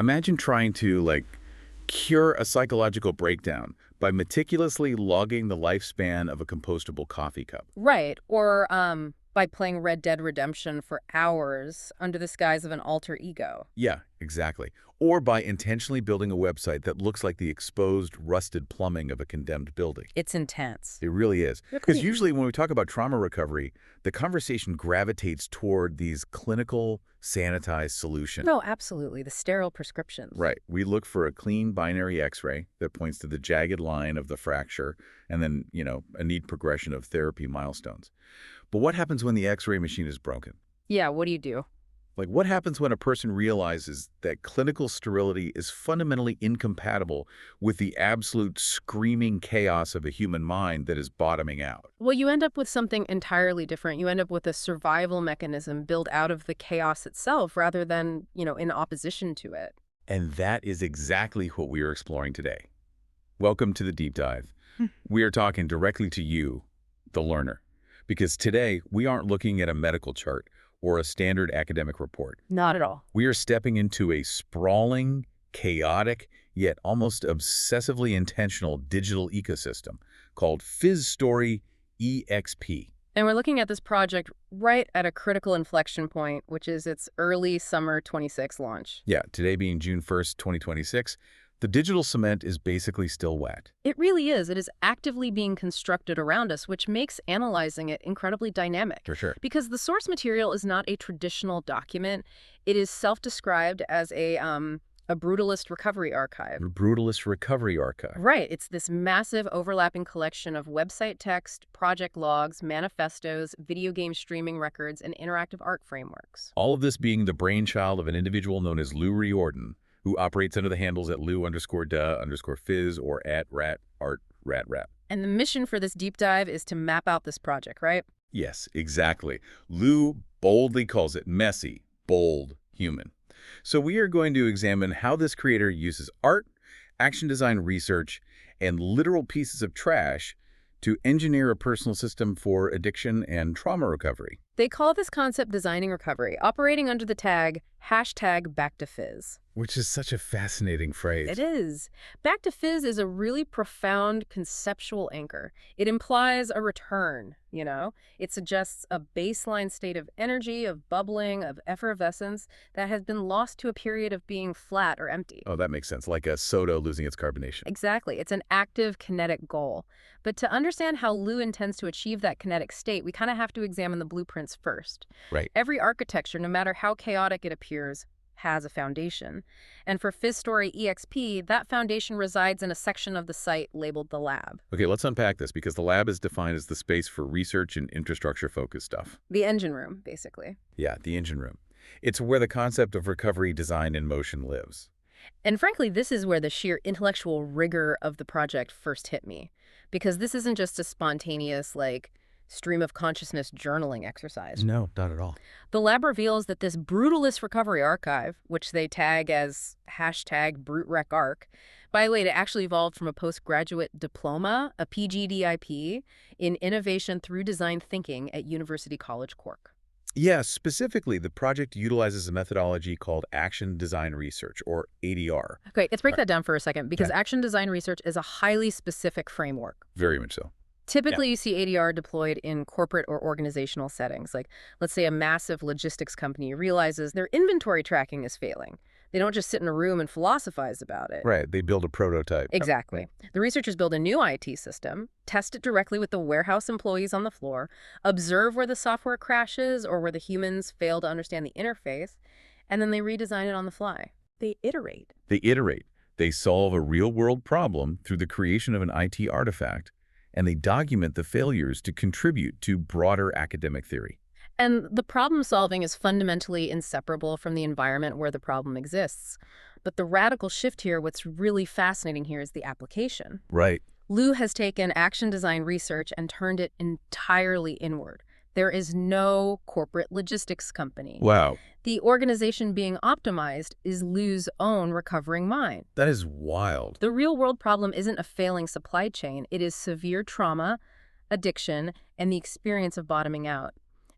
Imagine trying to, cure a psychological breakdown by meticulously logging the lifespan of a compostable coffee cup. Right. Or by playing Red Dead Redemption for hours under the guise of an alter ego. Yeah, exactly. Or by intentionally building a website that looks like the exposed, rusted plumbing of a condemned building. It's intense. It really is. Yeah, Because usually when we talk about trauma recovery, the conversation gravitates toward these clinical, sanitized solutions. No, absolutely. The sterile prescriptions. Right. We look for a clean binary X-ray that points to the jagged line of the fracture and then, a neat progression of therapy milestones. But what happens when the X-ray machine is broken? Yeah, what do you do? What happens when a person realizes that clinical sterility is fundamentally incompatible with the absolute screaming chaos of a human mind that is bottoming out? Well, you end up with something entirely different. You end up with a survival mechanism built out of the chaos itself rather than, in opposition to it. And that is exactly what we are exploring today. Welcome to the deep dive. We are talking directly to you, the learner, because today we aren't looking at a medical chart or a standard academic report. Not at all. We are stepping into a sprawling, chaotic, yet almost obsessively intentional digital ecosystem called FizzStory EXP. And we're looking at this project right at a critical inflection point, which is its early summer 26 launch. Yeah, today being June 1st, 2026, the digital cement is basically still wet. It really is. It is actively being constructed around us, which makes analyzing it incredibly dynamic. For sure. Because the source material is not a traditional document. It is self-described as a brutalist recovery archive. Brutalist recovery archive. Right. It's this massive overlapping collection of website text, project logs, manifestos, video game streaming records, and interactive art frameworks. All of this being the brainchild of an individual known as Lou Riordan, who operates under the handles at Lou_duh_fizz or at @ratart_rat. And the mission for this deep dive is to map out this project, right? Yes, exactly. Lou boldly calls it messy, bold, human. So we are going to examine how this creator uses art, action design research, and literal pieces of trash to engineer a personal system for addiction and trauma recovery. They call this concept designing recovery, operating under the tag #BackToFizz. Which is such a fascinating phrase. It is. Back to Fizz is a really profound conceptual anchor. It implies a return, It suggests a baseline state of energy, of bubbling, of effervescence that has been lost to a period of being flat or empty. Oh, that makes sense. Like a soda losing its carbonation. Exactly. It's an active kinetic goal. But to understand how Lou intends to achieve that kinetic state, we kind of have to examine the blueprints first. Right. Every architecture, no matter how chaotic it appears, has a foundation. And for FizzStory EXP, that foundation resides in a section of the site labeled the lab. Okay, let's unpack this because the lab is defined as the space for research and infrastructure-focused stuff. The engine room, basically. Yeah, the engine room. It's where the concept of recovery, design, and motion lives. And frankly, this is where the sheer intellectual rigor of the project first hit me. Because this isn't just a spontaneous, stream of consciousness journaling exercise. No, not at all. The lab reveals that this brutalist recovery archive, which they tag as #BruteRecArch, by the way, it actually evolved from a postgraduate diploma, a PGDIP, in Innovation Through Design Thinking at University College Cork. Yeah, specifically, the project utilizes a methodology called action design research, or ADR. Okay, let's break that down for a second, because action design research is a highly specific framework. Very much so. Typically, you see ADR deployed in corporate or organizational settings. Let's say a massive logistics company realizes their inventory tracking is failing. They don't just sit in a room and philosophize about it. Right, they build a prototype. Exactly. The researchers build a new IT system, test it directly with the warehouse employees on the floor, observe where the software crashes or where the humans fail to understand the interface, and then they redesign it on the fly. They iterate. They solve a real-world problem through the creation of an IT artifact, and they document the failures to contribute to broader academic theory. And the problem solving is fundamentally inseparable from the environment where the problem exists. But the radical shift here, what's really fascinating here, is the application. Right. Lou has taken action design research and turned it entirely inward. There is no corporate logistics company. Wow. The organization being optimized is Lou's own recovering mind. That is wild. The real-world problem isn't a failing supply chain. It is severe trauma, addiction, and the experience of bottoming out.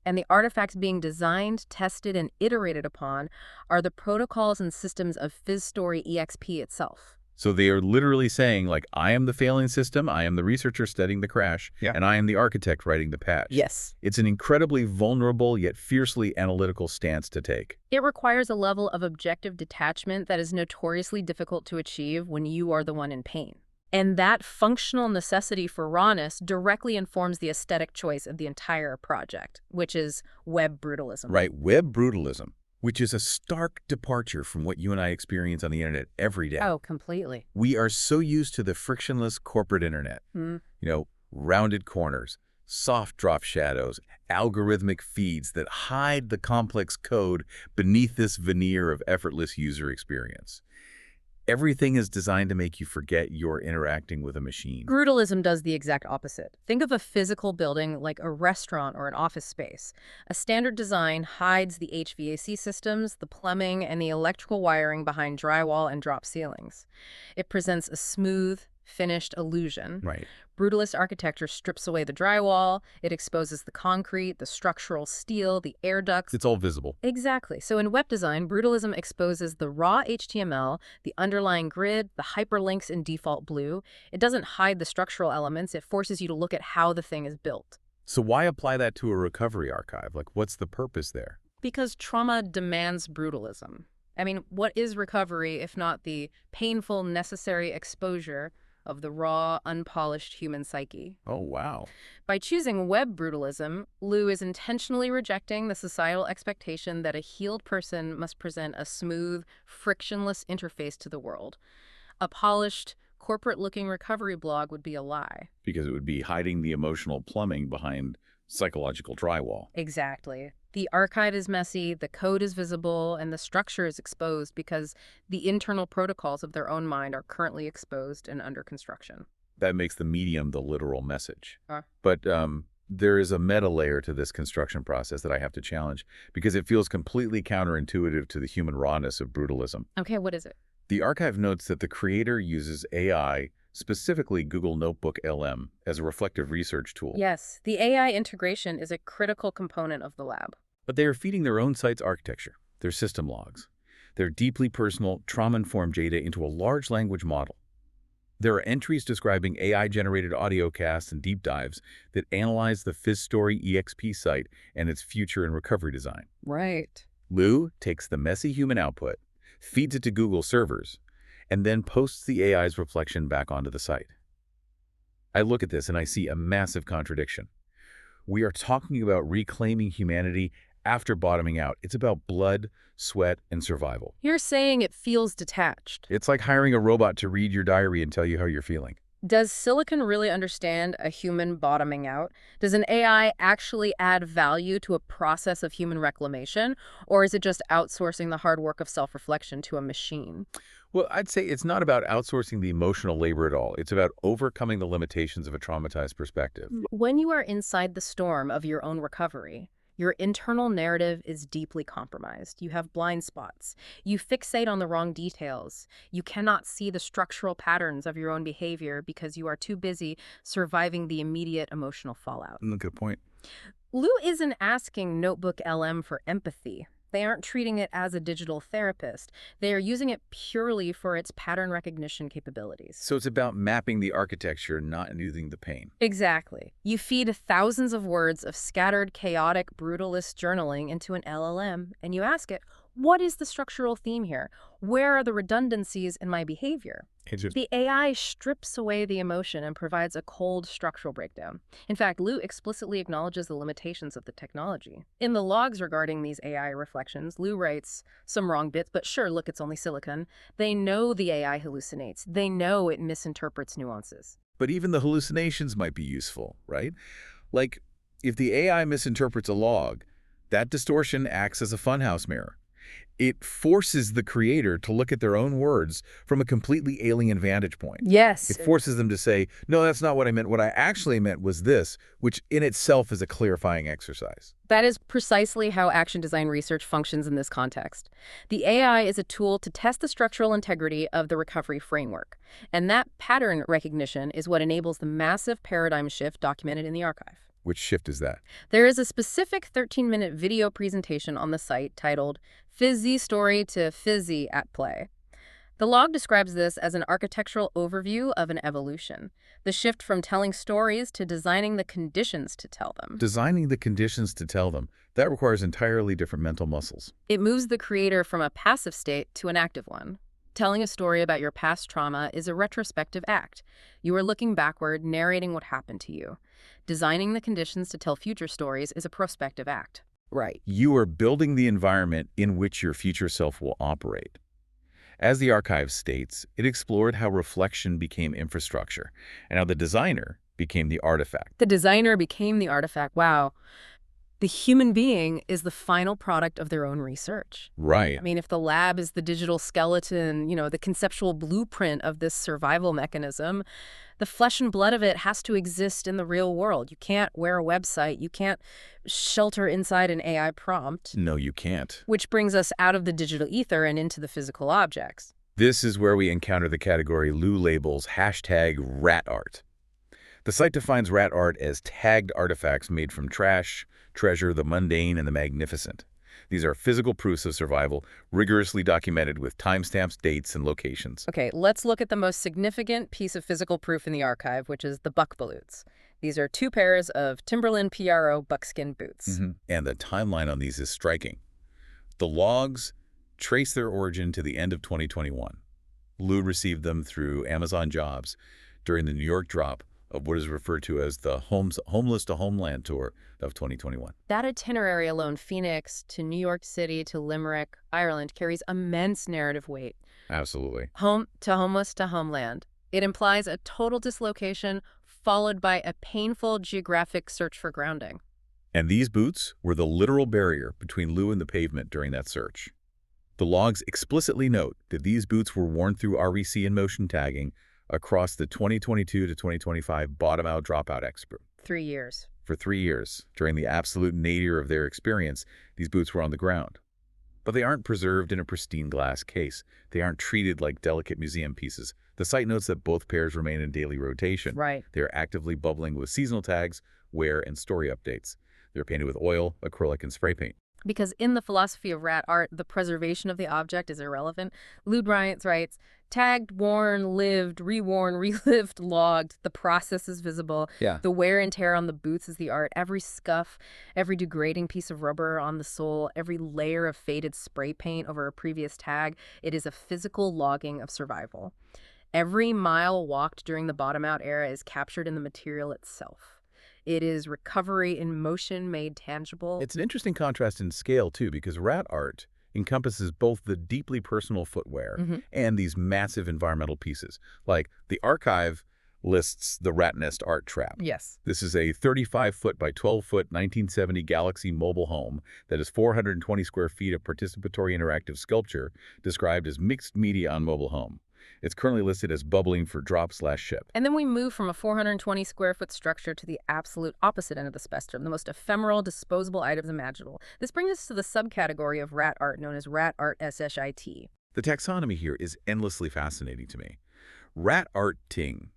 And the artifacts being designed, tested, and iterated upon are the protocols and systems of FizzStory EXP itself. So they are literally saying, like, I am the failing system, I am the researcher studying the crash, and I am the architect writing the patch. Yes. It's an incredibly vulnerable yet fiercely analytical stance to take. It requires a level of objective detachment that is notoriously difficult to achieve when you are the one in pain. And that functional necessity for rawness directly informs the aesthetic choice of the entire project, which is web brutalism. Right, web brutalism, which is a stark departure from what you and I experience on the internet every day. Oh, completely. We are so used to the frictionless corporate internet. Rounded corners, soft drop shadows, algorithmic feeds that hide the complex code beneath this veneer of effortless user experience. Everything is designed to make you forget you're interacting with a machine. Brutalism does the exact opposite. Think of a physical building like a restaurant or an office space. A standard design hides the HVAC systems, the plumbing, and the electrical wiring behind drywall and drop ceilings. It presents a smooth, finished illusion. Right. Brutalist architecture strips away the drywall, it exposes the concrete, the structural steel, the air ducts. It's all visible. Exactly. So in web design, brutalism exposes the raw HTML, the underlying grid, the hyperlinks in default blue. It doesn't hide the structural elements, it forces you to look at how the thing is built. So why apply that to a recovery archive? Like, what's the purpose there? Because trauma demands brutalism. I mean, what is recovery if not the painful, necessary exposure of the raw, unpolished human psyche? Oh, wow. By choosing web brutalism, Liu is intentionally rejecting the societal expectation that a healed person must present a smooth, frictionless interface to the world. A polished, corporate-looking recovery blog would be a lie. Because it would be hiding the emotional plumbing behind psychological drywall. Exactly. The archive is messy, the code is visible, and the structure is exposed because the internal protocols of their own mind are currently exposed and under construction. That makes the medium the literal message. But there is a meta layer to this construction process that I have to challenge because it feels completely counterintuitive to the human rawness of brutalism. Okay, what is it? The archive notes that the creator uses AI, specifically Google NotebookLM, as a reflective research tool. Yes, the AI integration is a critical component of the lab. But they are feeding their own site's architecture, their system logs, their deeply personal, trauma-informed data into a large language model. There are entries describing AI-generated audio casts and deep dives that analyze the FizzStory EXP site and its future and recovery design. Right. Liu takes the messy human output, feeds it to Google servers, and then posts the AI's reflection back onto the site. I look at this and I see a massive contradiction. We are talking about reclaiming humanity after bottoming out. It's about blood, sweat, and survival. You're saying it feels detached. It's like hiring a robot to read your diary and tell you how you're feeling. Does silicon really understand a human bottoming out? Does an AI actually add value to a process of human reclamation? Or is it just outsourcing the hard work of self-reflection to a machine? Well, I'd say it's not about outsourcing the emotional labor at all. It's about overcoming the limitations of a traumatized perspective. When you are inside the storm of your own recovery, your internal narrative is deeply compromised. You have blind spots. You fixate on the wrong details. You cannot see the structural patterns of your own behavior because you are too busy surviving the immediate emotional fallout. Good point. Liu isn't asking NotebookLM for empathy. They aren't treating it as a digital therapist. They are using it purely for its pattern recognition capabilities. So it's about mapping the architecture, not using the pain. Exactly. You feed thousands of words of scattered, chaotic, brutalist journaling into an LLM, and you ask it, what is the structural theme here? Where are the redundancies in my behavior? The AI strips away the emotion and provides a cold structural breakdown. In fact, Liu explicitly acknowledges the limitations of the technology. In the logs regarding these AI reflections, Liu writes some wrong bits, but sure, look, it's only silicon. They know the AI hallucinates. They know it misinterprets nuances. But even the hallucinations might be useful, right? Like, if the AI misinterprets a log, that distortion acts as a funhouse mirror. It forces the creator to look at their own words from a completely alien vantage point. Yes. It forces them to say, no, that's not what I meant. What I actually meant was this, which in itself is a clarifying exercise. That is precisely how action design research functions in this context. The AI is a tool to test the structural integrity of the recovery framework. And that pattern recognition is what enables the massive paradigm shift documented in the archive. Which shift is that? There is a specific 13-minute video presentation on the site titled FizzStory to Fizzy at Play. The log describes this as an architectural overview of an evolution, the shift from telling stories to designing the conditions to tell them. Designing the conditions to tell them. That requires entirely different mental muscles. It moves the creator from a passive state to an active one. Telling a story about your past trauma is a retrospective act. You are looking backward, narrating what happened to you. Designing the conditions to tell future stories is a prospective act. Right. You are building the environment in which your future self will operate. As the archive states, it explored how reflection became infrastructure and how the designer became the artifact. The designer became the artifact. Wow. The human being is the final product of their own research. Right. I mean, if the lab is the digital skeleton, the conceptual blueprint of this survival mechanism, the flesh and blood of it has to exist in the real world. You can't wear a website. You can't shelter inside an AI prompt. No, you can't. Which brings us out of the digital ether and into the physical objects. This is where we encounter the category Lou labels #rat art. The site defines rat art as tagged artifacts made from trash, treasure, the mundane, and the magnificent. These are physical proofs of survival, rigorously documented with timestamps, dates, and locations. Okay, let's look at the most significant piece of physical proof in the archive, which is the buck boots. These are 2 pairs of Timberland PRO buckskin boots. And the timeline on these is striking. The logs trace their origin to the end of 2021. Lou received them through Amazon Jobs during the New York drop of what is referred to as the Homeless to Homeland Tour of 2021. That itinerary alone, Phoenix to New York City to Limerick, Ireland, carries immense narrative weight. Absolutely. Home to homeless to homeland. It implies a total dislocation followed by a painful geographic search for grounding. And these boots were the literal barrier between Lou and the pavement during that search. The logs explicitly note that these boots were worn through REC and motion tagging across the 2022 to 2025 bottom-out dropout expo. 3 years. For 3 years. During the absolute nadir of their experience, these boots were on the ground. But they aren't preserved in a pristine glass case. They aren't treated like delicate museum pieces. The site notes that both pairs remain in daily rotation. Right. They are actively bubbling with seasonal tags, wear, and story updates. They're painted with oil, acrylic, and spray paint. Because in the philosophy of rat art, the preservation of the object is irrelevant. Lou Bryant writes, tagged, worn, lived, reworn, relived, logged. The process is visible. Yeah. The wear and tear on the boots is the art. Every scuff, every degrading piece of rubber on the sole, every layer of faded spray paint over a previous tag, it is a physical logging of survival. Every mile walked during the bottom-out era is captured in the material itself. It is recovery in motion made tangible. It's an interesting contrast in scale, too, because rat art encompasses both the deeply personal footwear and these massive environmental pieces. Like, the archive lists the Rat Nest art trap. Yes. This is a 35-foot by 12-foot 1970 Galaxy mobile home that is 420 square feet of participatory interactive sculpture described as mixed media on mobile home. It's currently listed as bubbling for drop/ship. And then we move from a 420 square foot structure to the absolute opposite end of the spectrum, the most ephemeral, disposable items imaginable. This brings us to the subcategory of rat art known as rat art /IT. The taxonomy here is endlessly fascinating to me. Rat art ting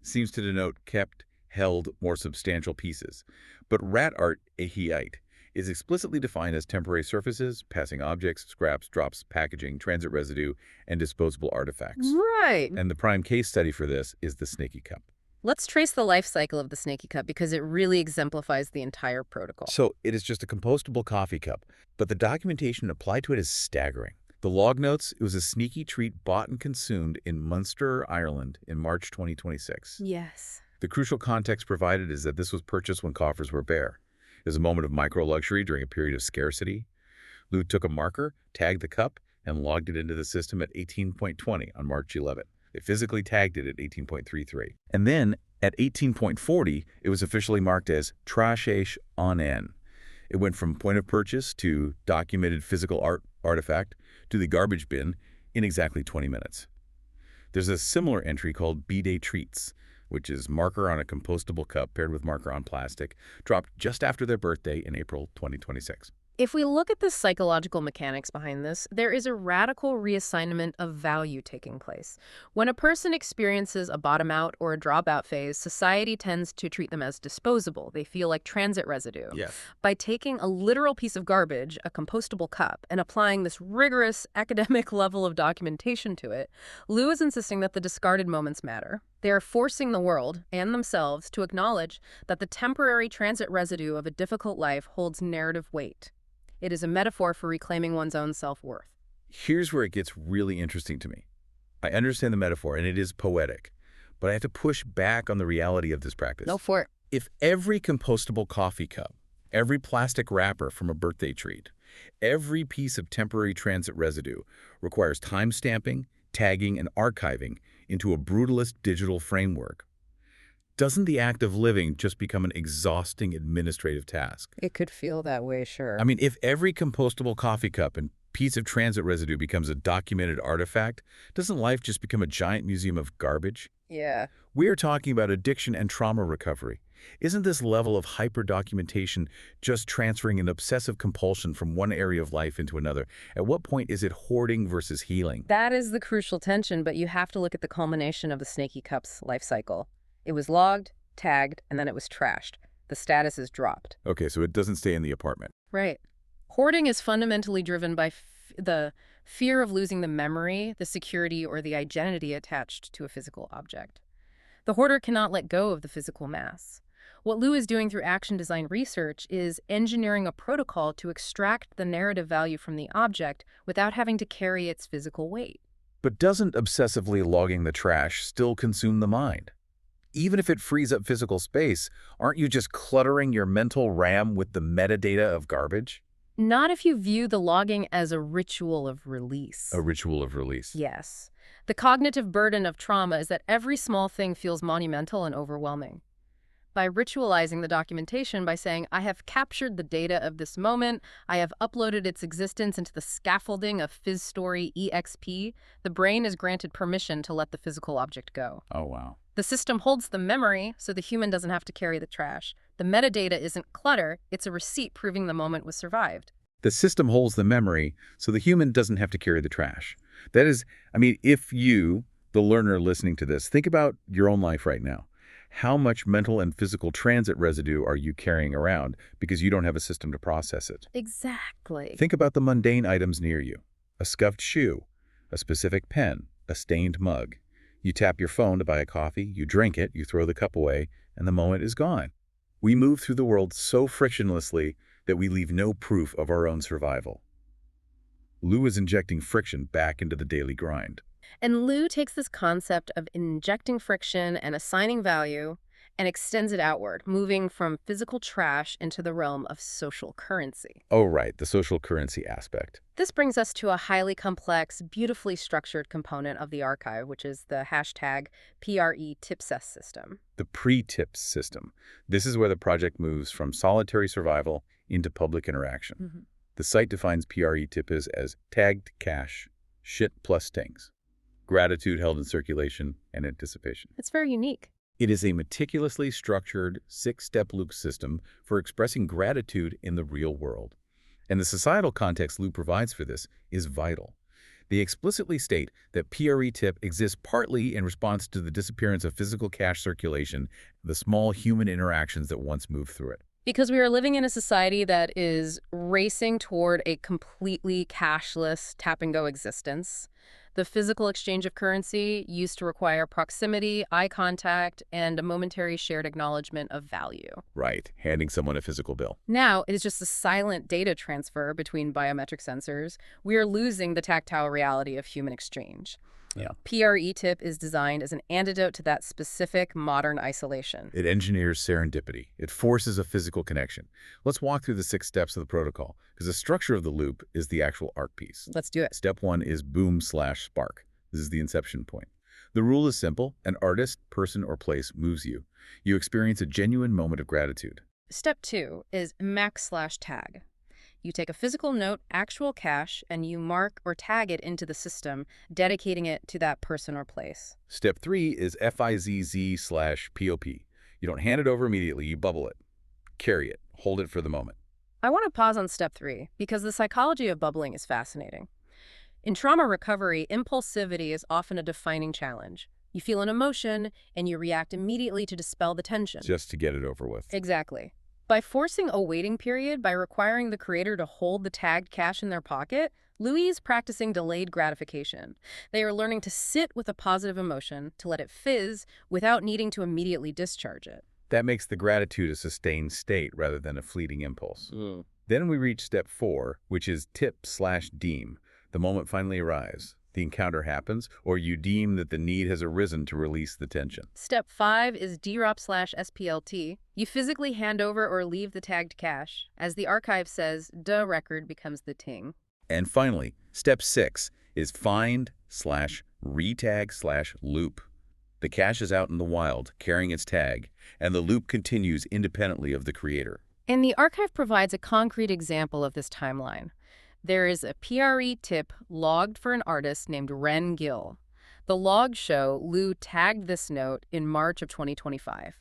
seems to denote kept, held, more substantial pieces. But rat art ehiite is explicitly defined as temporary surfaces, passing objects, scraps, drops, packaging, transit residue, and disposable artifacts. Right. And the prime case study for this is the Snaky Cup. Let's trace the life cycle of the Snaky Cup because it really exemplifies the entire protocol. So it is just a compostable coffee cup, but the documentation applied to it is staggering. The log notes, it was a sneaky treat bought and consumed in Munster, Ireland in March 2026. Yes. The crucial context provided is that this was purchased when coffers were bare. It was a moment of micro-luxury during a period of scarcity. Lou took a marker, tagged the cup, and logged it into the system at 18.20 on March 11. They physically tagged it at 18.33. And then, at 18.40, it was officially marked as trashesh on N. It went from point of purchase to documented physical artifact to the garbage bin in exactly 20 minutes. There's a similar entry called B-Day Treats, which is marker on a compostable cup paired with marker on plastic, dropped just after their birthday in April 2026. If we look at the psychological mechanics behind this, there is a radical reassignment of value taking place. When a person experiences a bottom out or a dropout phase, society tends to treat them as disposable. They feel like transit residue. Yes. By taking a literal piece of garbage, a compostable cup, and applying this rigorous academic level of documentation to it, Lou is insisting that the discarded moments matter. They are forcing the world and themselves to acknowledge that the temporary transit residue of a difficult life holds narrative weight. It is a metaphor for reclaiming one's own self-worth. Here's where it gets really interesting to me. I understand the metaphor, and it is poetic, but I have to push back on the reality of this practice. Go for it. If every compostable coffee cup, every plastic wrapper from a birthday treat, every piece of temporary transit residue requires time stamping, tagging, and archiving into a brutalist digital framework, doesn't the act of living just become an exhausting administrative task? It could feel that way, sure. I mean, if every compostable coffee cup and piece of transit residue becomes a documented artifact, doesn't life just become a giant museum of garbage? Yeah. We are talking about addiction and trauma recovery. Isn't this level of hyper-documentation just transferring an obsessive compulsion from one area of life into another? At what point is it hoarding versus healing? That is the crucial tension, but you have to look at the culmination of the Snaky Cup's life cycle. It was logged, tagged, and then it was trashed. The status is dropped. Okay, so it doesn't stay in the apartment. Right. Hoarding is fundamentally driven by the fear of losing the memory, the security, or the identity attached to a physical object. The hoarder cannot let go of the physical mass. What Lou is doing through action design research is engineering a protocol to extract the narrative value from the object without having to carry its physical weight. But doesn't obsessively logging the trash still consume the mind? Even if it frees up physical space, aren't you just cluttering your mental RAM with the metadata of garbage? Not if you view the logging as a ritual of release. A ritual of release. Yes. The cognitive burden of trauma is that every small thing feels monumental and overwhelming. By ritualizing the documentation, by saying, I have captured the data of this moment, I have uploaded its existence into the scaffolding of FizzStory EXP, the brain is granted permission to let the physical object go. Oh, wow. The system holds the memory, so the human doesn't have to carry the trash. The metadata isn't clutter, it's a receipt proving the moment was survived. The system holds the memory, so the human doesn't have to carry the trash. That is, I mean, if you, the learner listening to this, think about your own life right now. How much mental and physical transit residue are you carrying around because you don't have a system to process it? Exactly. Think about the mundane items near you. A scuffed shoe, a specific pen, a stained mug. You tap your phone to buy a coffee, you drink it, you throw the cup away, and the moment is gone. We move through the world so frictionlessly that we leave no proof of our own survival. Lou is injecting friction back into the daily grind. And Lou takes this concept of injecting friction and assigning value and extends it outward, moving from physical trash into the realm of social currency. Oh, right, the social currency aspect. This brings us to a highly complex, beautifully structured component of the archive, which is the hashtag #PRE-TIPSES system. The pre-tips system. This is where the project moves from solitary survival into public interaction. The site defines PRE-TIPSES as tagged cash, shit plus stings, gratitude held in circulation, and anticipation. It's very unique. It is a meticulously structured 6-step loop system for expressing gratitude in the real world. And the societal context Lou provides for this is vital. They explicitly state that PRE-TIP exists partly in response to the disappearance of physical cash circulation, the small human interactions that once moved through it. Because we are living in a society that is racing toward a completely cashless tap-and-go existence. The physical exchange of currency used to require proximity, eye contact, and a momentary shared acknowledgement of value. Right, handing someone a physical bill. Now, it is just a silent data transfer between biometric sensors. We are losing the tactile reality of human exchange. Yeah. PRE-TIP is designed as an antidote to that specific modern isolation. It engineers serendipity. It forces a physical connection. Let's walk through the 6 steps of the protocol, because the structure of the loop is the actual arc piece. Let's do it. Step 1 is boom/spark. This is the inception point. The rule is simple. An artist, person, or place moves you. You experience a genuine moment of gratitude. Step 2 is max/tag. You take a physical note, actual cash, and you mark or tag it into the system, dedicating it to that person or place. Step 3 is FizzZ/POP. You don't hand it over immediately, you bubble it. Carry it. Hold it for the moment. I want to pause on step 3 because the psychology of bubbling is fascinating. In trauma recovery, impulsivity is often a defining challenge. You feel an emotion, and you react immediately to dispel the tension. Just to get it over with. Exactly. By forcing a waiting period, by requiring the creator to hold the tagged cash in their pocket, Louis is practicing delayed gratification. They are learning to sit with a positive emotion, to let it fizz, without needing to immediately discharge it. That makes the gratitude a sustained state rather than a fleeting impulse. Then we reach step 4, which is tip/deem. The moment finally arrives. The encounter happens, or you deem that the need has arisen to release the tension. Step 5 is drop/SPLT. You physically hand over or leave the tagged cache. As the archive says, the record becomes the ting. And finally, step 6 is find/retag/loop. The cache is out in the wild, carrying its tag, and the loop continues independently of the creator. And the archive provides a concrete example of this timeline. There is a PRE tip logged for an artist named Ren Gill. The logs show Lou tagged this note in March of 2025.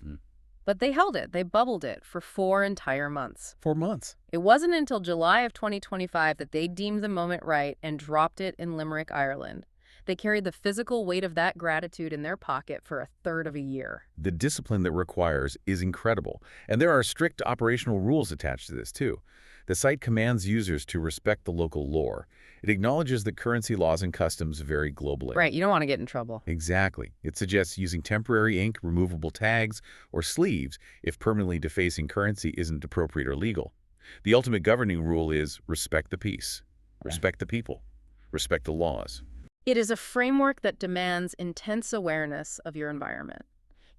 But they held it, they bubbled it for 4 entire months. 4 months. It wasn't until July of 2025 that they deemed the moment right and dropped it in Limerick, Ireland. They carried the physical weight of that gratitude in their pocket for a third of a year. The discipline that requires is incredible, and there are strict operational rules attached to this, too. The site commands users to respect the local lore. It acknowledges that currency laws and customs vary globally. Right, you don't want to get in trouble. Exactly. It suggests using temporary ink, removable tags, or sleeves if permanently defacing currency isn't appropriate or legal. The ultimate governing rule is respect the peace, respect the people, respect the laws. It is a framework that demands intense awareness of your environment.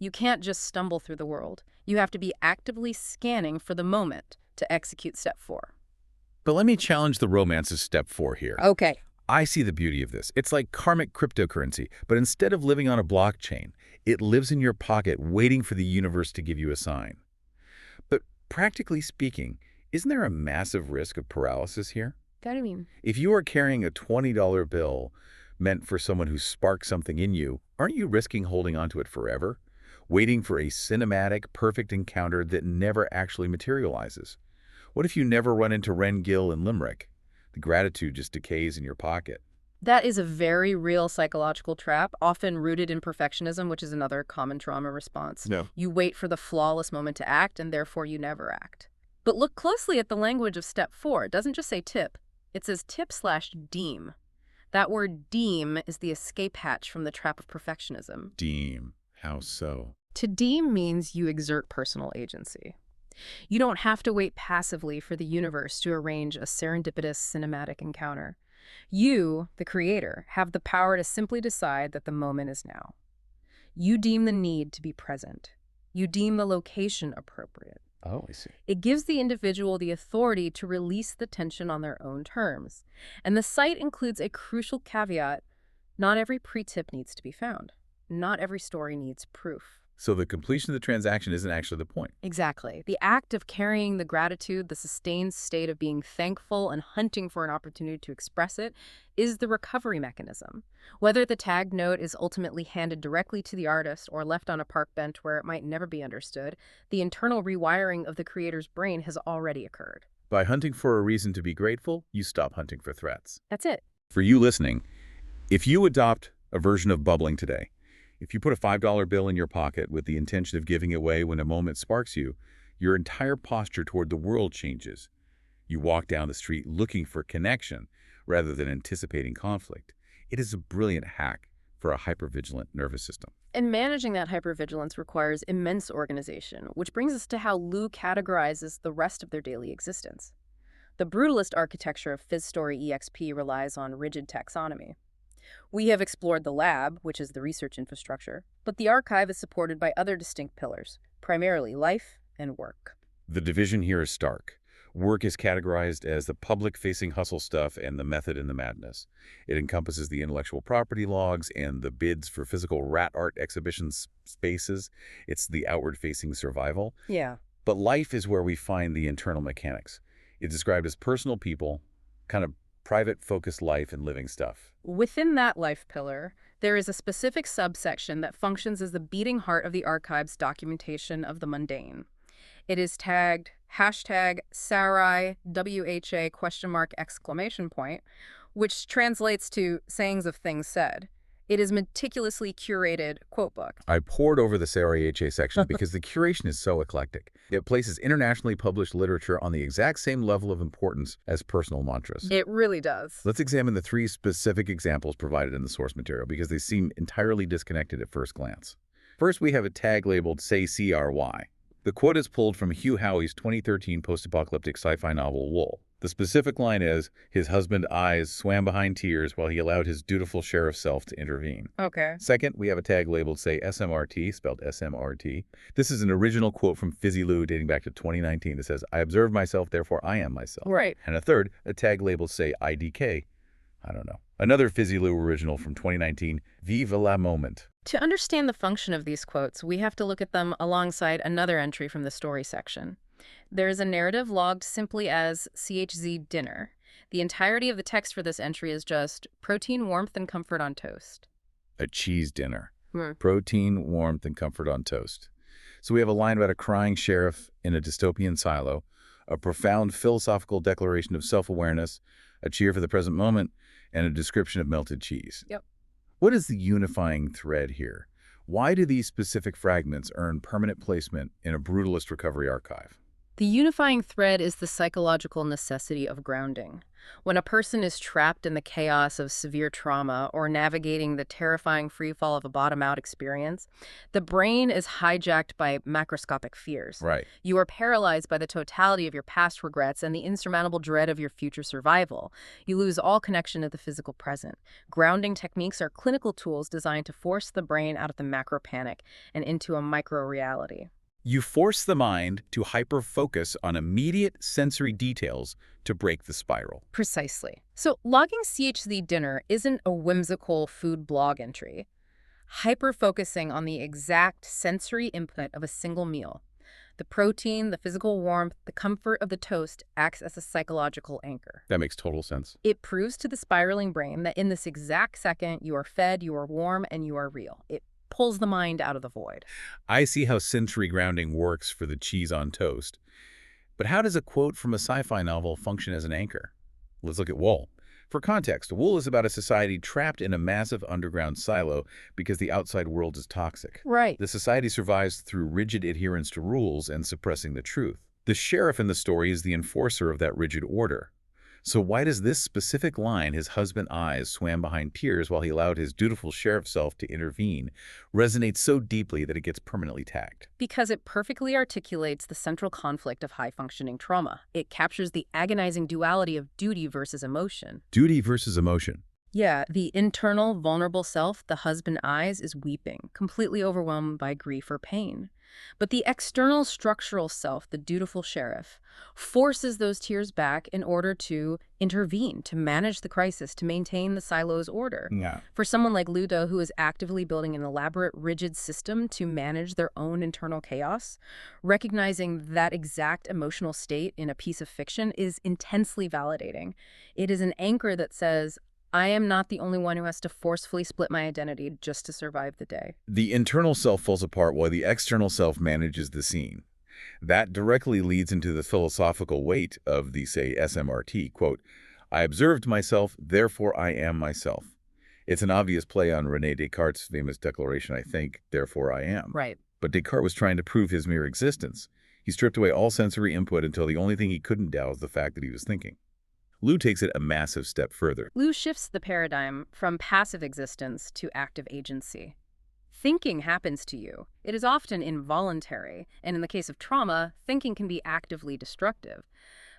You can't just stumble through the world. You have to be actively scanning for the moment to execute step 4. But let me challenge the romance of step 4 here. Okay. I see the beauty of this. It's like karmic cryptocurrency, but instead of living on a blockchain, it lives in your pocket waiting for the universe to give you a sign. But practically speaking, isn't there a massive risk of paralysis here? What do you mean? If you are carrying a $20 bill meant for someone who sparked something in you, aren't you risking holding onto it forever, waiting for a cinematic, perfect encounter that never actually materializes? What if you never run into Ren Gill in Limerick? The gratitude just decays in your pocket. That is a very real psychological trap, often rooted in perfectionism, which is another common trauma response. No. You wait for the flawless moment to act, and therefore you never act. But look closely at the language of step 4. It doesn't just say tip. It says tip/deem. That word deem is the escape hatch from the trap of perfectionism. Deem. How so? To deem means you exert personal agency. You don't have to wait passively for the universe to arrange a serendipitous cinematic encounter. You, the creator, have the power to simply decide that the moment is now. You deem the need to be present. You deem the location appropriate. Oh, I see. It gives the individual the authority to release the tension on their own terms. And the site includes a crucial caveat: not every pre-tip needs to be found. Not every story needs proof. So the completion of the transaction isn't actually the point. Exactly. The act of carrying the gratitude, the sustained state of being thankful and hunting for an opportunity to express it, is the recovery mechanism. Whether the tagged note is ultimately handed directly to the artist or left on a park bench where it might never be understood, the internal rewiring of the creator's brain has already occurred. By hunting for a reason to be grateful, you stop hunting for threats. That's it. For you listening, if you adopt a version of bubbling today, if you put a $5 bill in your pocket with the intention of giving it away when a moment sparks you, your entire posture toward the world changes. You walk down the street looking for connection rather than anticipating conflict. It is a brilliant hack for a hypervigilant nervous system. And managing that hypervigilance requires immense organization, which brings us to how Lou categorizes the rest of their daily existence. The brutalist architecture of FizzStory EXP relies on rigid taxonomy. We have explored the lab, which is the research infrastructure, but the archive is supported by other distinct pillars, primarily life and work. The division here is stark. Work is categorized as the public-facing hustle stuff and the method in the madness. It encompasses the intellectual property logs and the bids for physical rat art exhibition spaces. It's the outward-facing survival. Yeah. But life is where we find the internal mechanics. It's described as personal people, kind of private, focused life and living stuff. Within that life pillar, there is a specific subsection that functions as the beating heart of the archive's documentation of the mundane. It is tagged hashtag Sarai WHA question mark exclamation point, which translates to sayings of things said. It is meticulously curated quote book. I pored over the Sarai HA section because the curation is so eclectic. It places internationally published literature on the exact same level of importance as personal mantras. It really does. Let's examine the 3 specific examples provided in the source material because they seem entirely disconnected at first glance. First, we have a tag labeled Say CRY. The quote is pulled from Hugh Howey's 2013 post-apocalyptic sci-fi novel Wool. The specific line is, his husband's eyes swam behind tears while he allowed his dutiful sheriff self to intervene. Okay. Second, we have a tag labeled, say, SMRT, spelled SMRT. This is an original quote from FizzStory dating back to 2019 that says, I observed myself, therefore I am myself. Right. And a third, a tag labeled, say, IDK. I don't know. Another FizzStory original from 2019, Vive la moment. To understand the function of these quotes, we have to look at them alongside another entry from the story section. There is a narrative logged simply as CHZ dinner. The entirety of the text for this entry is just protein, warmth, and comfort on toast. A cheese dinner. Protein, warmth, and comfort on toast. So we have a line about a crying sheriff in a dystopian silo, a profound philosophical declaration of self-awareness, a cheer for the present moment, and a description of melted cheese. Yep. What is the unifying thread here? Why do these specific fragments earn permanent placement in a brutalist recovery archive? The unifying thread is the psychological necessity of grounding. When a person is trapped in the chaos of severe trauma or navigating the terrifying freefall of a bottom-out experience, the brain is hijacked by macroscopic fears. Right. You are paralyzed by the totality of your past regrets and the insurmountable dread of your future survival. You lose all connection to the physical present. Grounding techniques are clinical tools designed to force the brain out of the macro panic and into a micro reality. You force the mind to hyper-focus on immediate sensory details to break the spiral. Precisely. So logging CHZ dinner isn't a whimsical food blog entry. Hyper-focusing on the exact sensory input of a single meal. The protein, the physical warmth, the comfort of the toast acts as a psychological anchor. That makes total sense. It proves to the spiraling brain that in this exact second, you are fed, you are warm, and you are real. It pulls the mind out of the void. I see how sensory grounding works for the cheese on toast. But how does a quote from a sci-fi novel function as an anchor? Let's look at Wool. For context, Wool is about a society trapped in a massive underground silo because the outside world is toxic. Right. The society survives through rigid adherence to rules and suppressing the truth. The sheriff in the story is the enforcer of that rigid order. So why does this specific line, his husband's eyes swam behind tears while he allowed his dutiful sheriff self to intervene, resonate so deeply that it gets permanently tagged? Because it perfectly articulates the central conflict of high-functioning trauma. It captures the agonizing duality of duty versus emotion. Duty versus emotion. Yeah, the internal, vulnerable self, the husband eyes, is weeping, completely overwhelmed by grief or pain. But the external structural self, the dutiful sheriff, forces those tears back in order to intervene, to manage the crisis, to maintain the silo's order. Yeah. For someone like Ludo, who is actively building an elaborate, rigid system to manage their own internal chaos, recognizing that exact emotional state in a piece of fiction is intensely validating. It is an anchor that says, I am not the only one who has to forcefully split my identity just to survive the day. The internal self falls apart while the external self manages the scene. That directly leads into the philosophical weight of the, say, SMRT, quote, I observed myself, therefore I am myself. It's an obvious play on René Descartes' famous declaration, I think, therefore I am. Right. But Descartes was trying to prove his mere existence. He stripped away all sensory input until the only thing he couldn't doubt was the fact that he was thinking. Lou takes it a massive step further. Lou shifts the paradigm from passive existence to active agency. Thinking happens to you. It is often involuntary, and in the case of trauma, thinking can be actively destructive.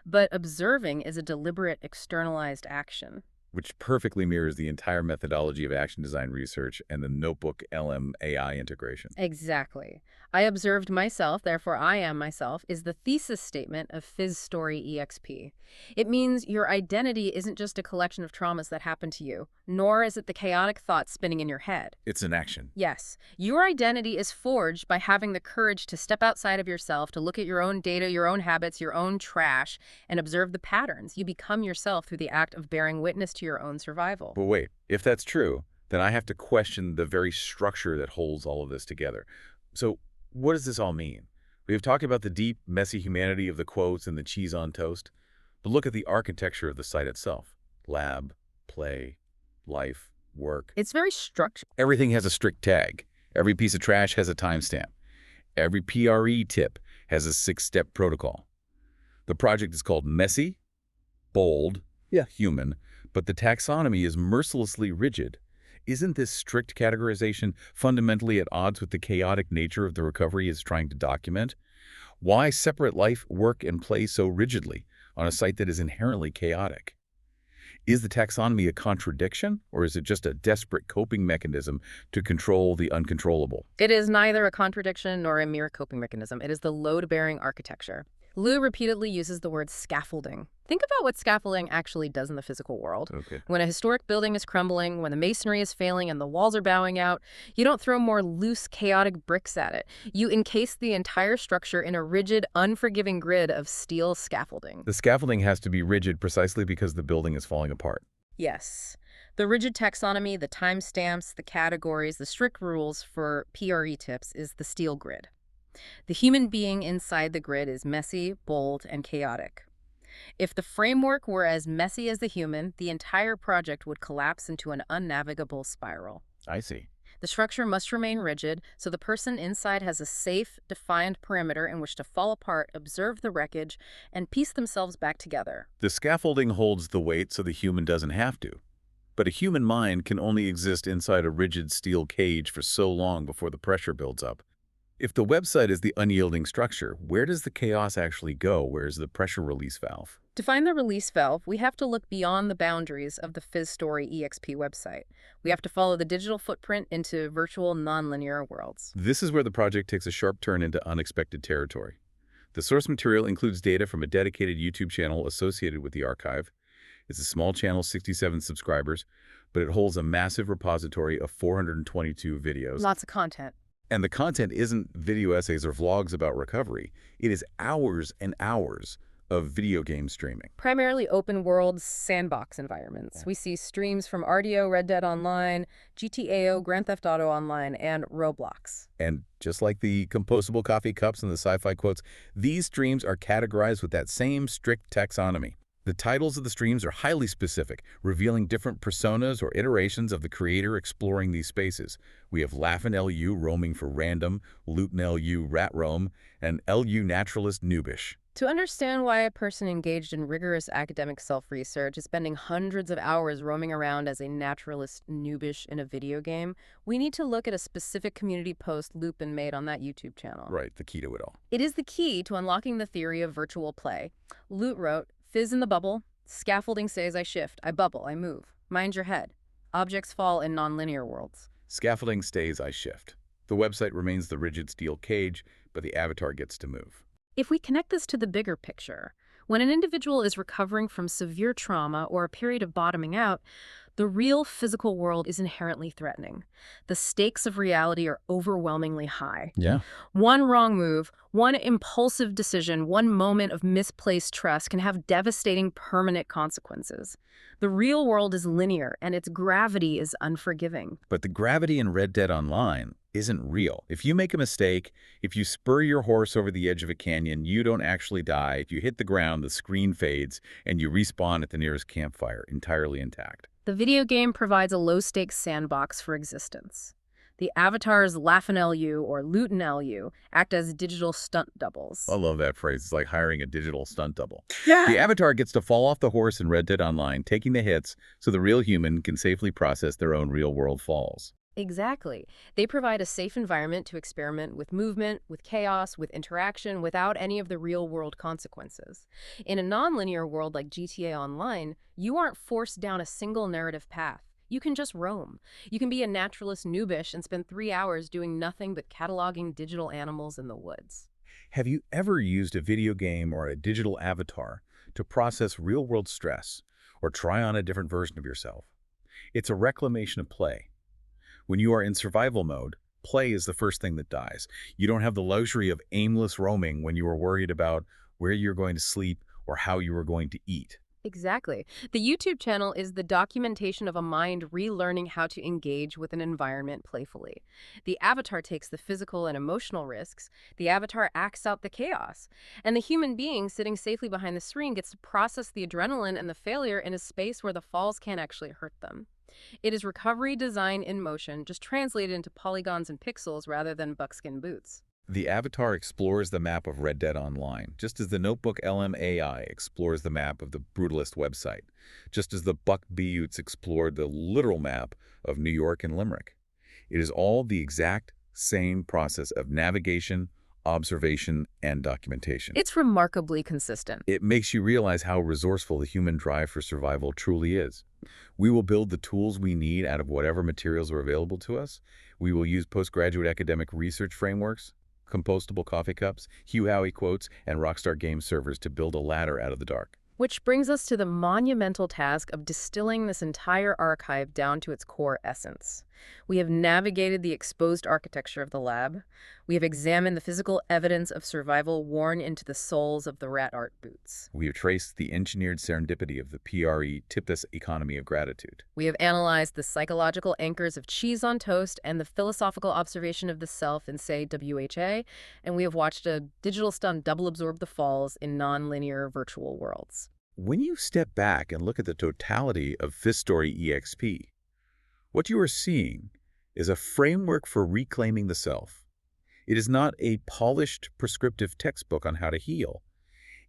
But observing is a deliberate externalized action. Which perfectly mirrors the entire methodology of action design research and the NotebookLM AI integration. Exactly. I observed myself, therefore I am myself, is the thesis statement of FizzStory EXP. It means your identity isn't just a collection of traumas that happened to you, nor is it the chaotic thoughts spinning in your head. It's an action. Yes. Your identity is forged by having the courage to step outside of yourself, to look at your own data, your own habits, your own trash, and observe the patterns. You become yourself through the act of bearing witness to your own survival. But wait, if that's true, then I have to question the very structure that holds all of this together. So what does this all mean? We have talked about the deep, messy humanity of the quotes and the cheese on toast, but look at the architecture of the site itself. Lab, play, life, work. It's very structured. Everything has a strict tag. Every piece of trash has a timestamp. Every PRE tip has a 6-step protocol. The project is called messy, bold, human, but the taxonomy is mercilessly rigid. Isn't this strict categorization fundamentally at odds with the chaotic nature of the recovery it's trying to document? Why separate life, work, and play so rigidly on a site that is inherently chaotic? Is the taxonomy a contradiction, or is it just a desperate coping mechanism to control the uncontrollable? It is neither a contradiction nor a mere coping mechanism. It is the load-bearing architecture. Liu repeatedly uses the word scaffolding. Think about what scaffolding actually does in the physical world. Okay. When a historic building is crumbling, when the masonry is failing and the walls are bowing out, you don't throw more loose, chaotic bricks at it. You encase the entire structure in a rigid, unforgiving grid of steel scaffolding. The scaffolding has to be rigid precisely because the building is falling apart. Yes. The rigid taxonomy, the timestamps, the categories, the strict rules for PRE tips is the steel grid. The human being inside the grid is messy, bold, and chaotic. If the framework were as messy as the human, the entire project would collapse into an unnavigable spiral. I see. The structure must remain rigid, so the person inside has a safe, defined perimeter in which to fall apart, observe the wreckage, and piece themselves back together. The scaffolding holds the weight so the human doesn't have to. But a human mind can only exist inside a rigid steel cage for so long before the pressure builds up. If the website is the unyielding structure, where does the chaos actually go? Where's the pressure release valve? To find the release valve, we have to look beyond the boundaries of the FizzStory EXP website. We have to follow the digital footprint into virtual nonlinear worlds. This is where the project takes a sharp turn into unexpected territory. The source material includes data from a dedicated YouTube channel associated with the archive. It's a small channel, 67 subscribers, but it holds a massive repository of 422 videos. Lots of content. And the content isn't video essays or vlogs about recovery. It is hours and hours of video game streaming. Primarily open-world sandbox environments. We see streams from RDO, Red Dead Online, GTAO, Grand Theft Auto Online, and Roblox. And just like the compostable coffee cups and the sci-fi quotes, these streams are categorized with that same strict taxonomy. The titles of the streams are highly specific, revealing different personas or iterations of the creator exploring these spaces. We have Laughin' LU roaming for random, Lootin' LU rat roam, and LU naturalist noobish. To understand why a person engaged in rigorous academic self-research is spending hundreds of hours roaming around as a naturalist noobish in a video game, we need to look at a specific community post Lupin made on that YouTube channel. Right, the key to it all. It is the key to unlocking the theory of virtual play. Lute wrote, "Fizz in the bubble. Scaffolding says I shift, I bubble, I move. Mind your head. Objects fall in nonlinear worlds." Scaffolding stays, I shift. The website remains the rigid steel cage, but the avatar gets to move. If we connect this to the bigger picture, when an individual is recovering from severe trauma or a period of bottoming out, the real physical world is inherently threatening. The stakes of reality are overwhelmingly high. Yeah. One wrong move, one impulsive decision, one moment of misplaced trust can have devastating permanent consequences. The real world is linear, and its gravity is unforgiving. But the gravity in Red Dead Online isn't real. If you make a mistake, if you spur your horse over the edge of a canyon, you don't actually die. If you hit the ground, the screen fades, and you respawn at the nearest campfire, entirely intact. The video game provides a low-stakes sandbox for existence. The avatars Laughin' LU or Lootin' LU act as digital stunt doubles. I love that phrase. It's like hiring a digital stunt double. Yeah. The avatar gets to fall off the horse in Red Dead Online, taking the hits so the real human can safely process their own real-world falls. Exactly. They provide a safe environment to experiment with movement, with chaos, with interaction, without any of the real-world consequences. In a nonlinear world like GTA Online, you aren't forced down a single narrative path. You can just roam. You can be a naturalist noobish and spend 3 hours doing nothing but cataloging digital animals in the woods. Have you ever used a video game or a digital avatar to process real-world stress or try on a different version of yourself? It's a reclamation of play. When you are in survival mode, play is the first thing that dies. You don't have the luxury of aimless roaming when you are worried about where you're going to sleep or how you are going to eat. Exactly. The YouTube channel is the documentation of a mind relearning how to engage with an environment playfully. The avatar takes the physical and emotional risks. The avatar acts out the chaos. And the human being sitting safely behind the screen gets to process the adrenaline and the failure in a space where the falls can't actually hurt them. It is recovery design in motion, just translated into polygons and pixels rather than buckskin boots. The avatar explores the map of Red Dead Online, just as the NotebookLM AI explores the map of the Brutalist website, just as the Buck Buttes explored the literal map of New York and Limerick. It is all the exact same process of navigation, observation, and documentation. It's remarkably consistent. It makes you realize how resourceful the human drive for survival truly is. We will build the tools we need out of whatever materials are available to us. We will use postgraduate academic research frameworks, compostable coffee cups, Hugh Howey quotes, and Rockstar Game servers to build a ladder out of the dark. Which brings us to the monumental task of distilling this entire archive down to its core essence. We have navigated the exposed architecture of the lab. We have examined the physical evidence of survival worn into the soles of the rat art boots. We have traced the engineered serendipity of the PRE-tipped economy of gratitude. We have analyzed the psychological anchors of cheese on toast and the philosophical observation of the self in, say, WHA, and we have watched a digital stunt double absorb the falls in non-linear virtual worlds. When you step back and look at the totality of FizzStory EXP, what you are seeing is a framework for reclaiming the self. It is not a polished, prescriptive textbook on how to heal.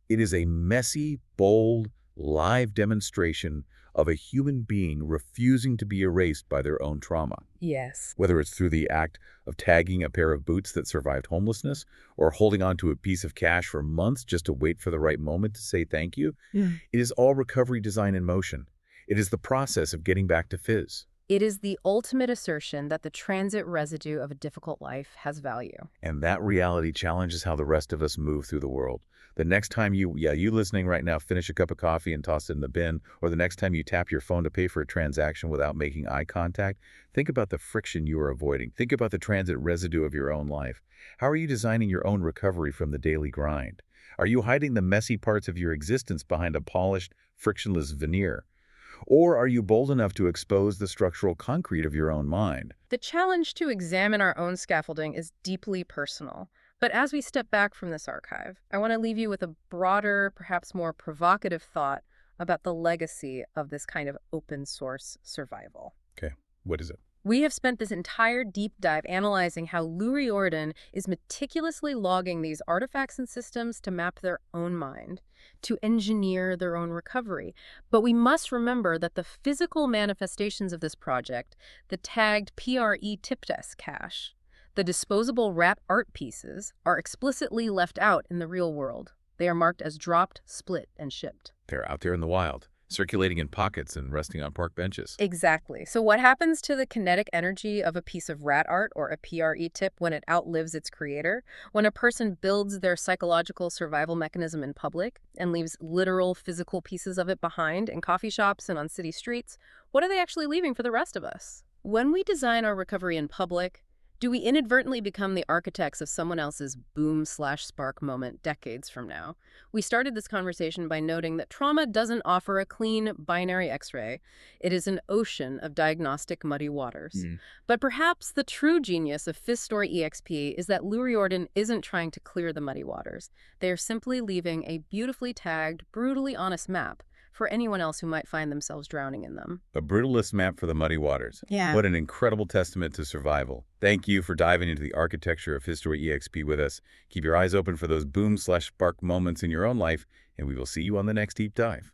It is a messy, bold, live demonstration of a human being refusing to be erased by their own trauma. Yes. Whether it's through the act of tagging a pair of boots that survived homelessness or holding on to a piece of cash for months just to wait for the right moment to say thank you, it is all recovery design in motion. It is the process of getting back to fizz. It is the ultimate assertion that the transit residue of a difficult life has value. And that reality challenges how the rest of us move through the world. The next time you listening right now, finish a cup of coffee and toss it in the bin, or the next time you tap your phone to pay for a transaction without making eye contact, think about the friction you are avoiding. Think about the transit residue of your own life. How are you designing your own recovery from the daily grind? Are you hiding the messy parts of your existence behind a polished, frictionless veneer? Or are you bold enough to expose the structural concrete of your own mind? The challenge to examine our own scaffolding is deeply personal. But as we step back from this archive, I want to leave you with a broader, perhaps more provocative thought about the legacy of this kind of open source survival. Okay, what is it? We have spent this entire deep dive analyzing how Lou Riordan is meticulously logging these artifacts and systems to map their own mind, to engineer their own recovery. But we must remember that the physical manifestations of this project, the tagged PRE-tipped cache, the disposable rat art pieces, are explicitly left out in the real world. They are marked as dropped, split, and shipped. They're out there in the wild, circulating in pockets and resting on park benches. Exactly. So what happens to the kinetic energy of a piece of rat art or a PRE tip when it outlives its creator? When a person builds their psychological survival mechanism in public and leaves literal physical pieces of it behind in coffee shops and on city streets, what are they actually leaving for the rest of us? When we design our recovery in public, do we inadvertently become the architects of someone else's boom/spark moment decades from now? We started this conversation by noting that trauma doesn't offer a clean binary X-ray. It is an ocean of diagnostic muddy waters. But perhaps the true genius of FizzStory EXP is that Lou Riordan isn't trying to clear the muddy waters. They are simply leaving a beautifully tagged, brutally honest map for anyone else who might find themselves drowning in them. A brutalist map for the muddy waters. Yeah. What an incredible testament to survival. Thank you for diving into the architecture of FizzStory EXP with us. Keep your eyes open for those boom/spark moments in your own life, and we will see you on the next deep dive.